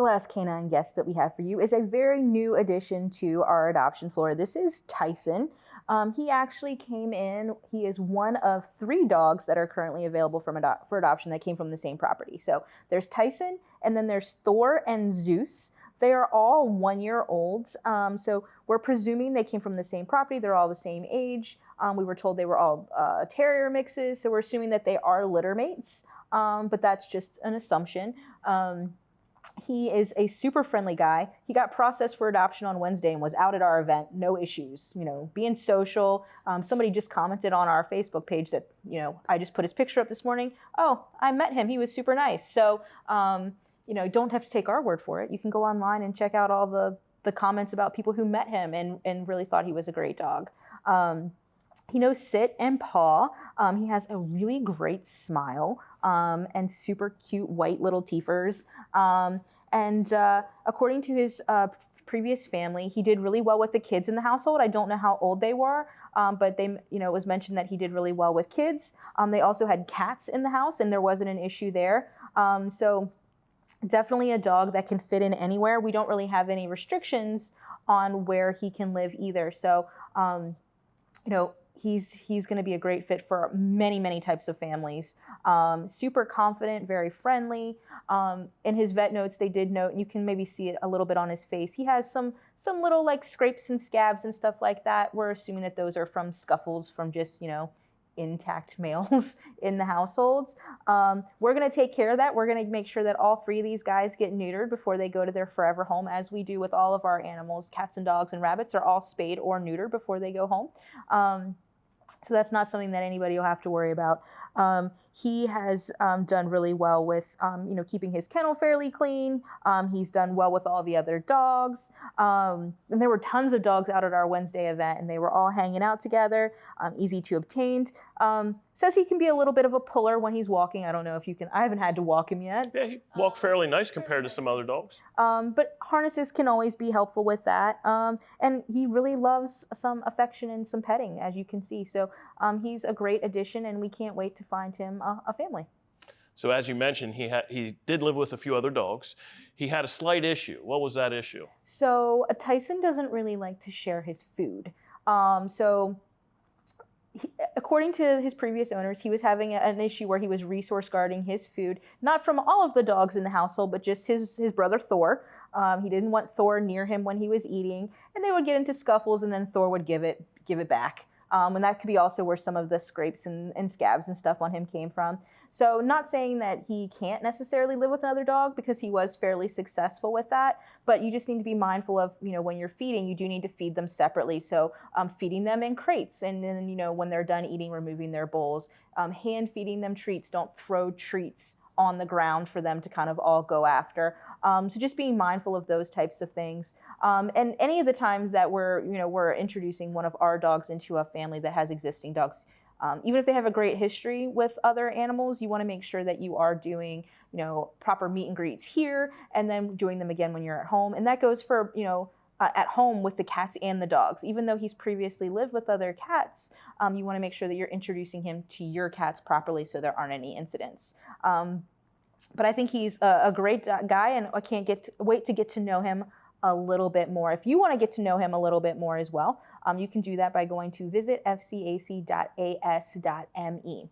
the last canine guest that we have for you is a very new addition to our adoption floor. This is Tyson. He actually came in. He is one of 3 dogs that are currently available for adoption that came from the same property. So there's Tyson, and then there's Thor and Zeus. They are all 1-year-olds. So we're presuming they came from the same property. They're all the same age. We were told they were all Terrier mixes. So we're assuming that they are litter mates. But that's just an assumption. He is a super friendly guy. He got processed for adoption on Wednesday and was out at our event, no issues, being social. Somebody just commented on our Facebook page that, I just put his picture up this morning. Oh, I met him. He was super nice. So, don't have to take our word for it. You can go online and check out all the comments about people who met him and really thought he was a great dog. He knows sit and paw. He has a really great smile and super cute white little teethers. According to his previous family, he did really well with the kids in the household. I don't know how old they were, but it was mentioned that he did really well with kids. They also had cats in the house, and there wasn't an issue there. So definitely a dog that can fit in anywhere. We don't really have any restrictions on where he can live either. So, he's going to be a great fit for many, many types of families. Super confident, very friendly. In his vet notes, they did note, and you can maybe see it a little bit on his face, he has some little like scrapes and scabs and stuff like that. We're assuming that those are from scuffles from just, intact males in the households. We're going to take care of that. We're going to make sure that all 3 of these guys get neutered before they go to their forever home, as we do with all of our animals. Cats and dogs and rabbits are all spayed or neutered before they go home. So that's not something that anybody will have to worry about. He has done really well with, keeping his kennel fairly clean. He's done well with all the other dogs. And there were tons of dogs out at our Wednesday event, and they were all hanging out together, easy to obtain. Says he can be a little bit of a puller when he's walking. I don't know if you can. I haven't had to walk him yet. Yeah, he walked fairly nice compared to some other dogs. But harnesses can always be helpful with that. And he really loves some affection and some petting, as you can see. So he's a great addition, and we can't wait to find him a family. So as you mentioned, he did live with a few other dogs. He had a slight issue. What was that issue? So Tyson doesn't really like to share his food. According to his previous owners, he was having an issue where he was resource guarding his food, not from all of the dogs in the household, but just his brother Thor. He didn't want Thor near him when he was eating, and they would get into scuffles, and then Thor would give it back. And that could be also where some of the scrapes and scabs and stuff on him came from. So not saying that he can't necessarily live with another dog, because he was fairly successful with that, but you just need to be mindful of, when you're feeding, you do need to feed them separately. So feeding them in crates, and then, when they're done eating, removing their bowls, hand feeding them treats. Don't throw treats on the ground for them to kind of all go after. So just being mindful of those types of things. And any of the times that we're introducing one of our dogs into a family that has existing dogs, even if they have a great history with other animals, you want to make sure that you are doing, proper meet and greets here, and then doing them again when you're at home. And that goes for, at home with the cats and the dogs. Even though he's previously lived with other cats, you want to make sure that you're introducing him to your cats properly so there aren't any incidents. But I think he's a great guy, and I can't wait to get to know him a little bit more. If you want to get to know him a little bit more as well, you can do that by going to visitfcac.as.me.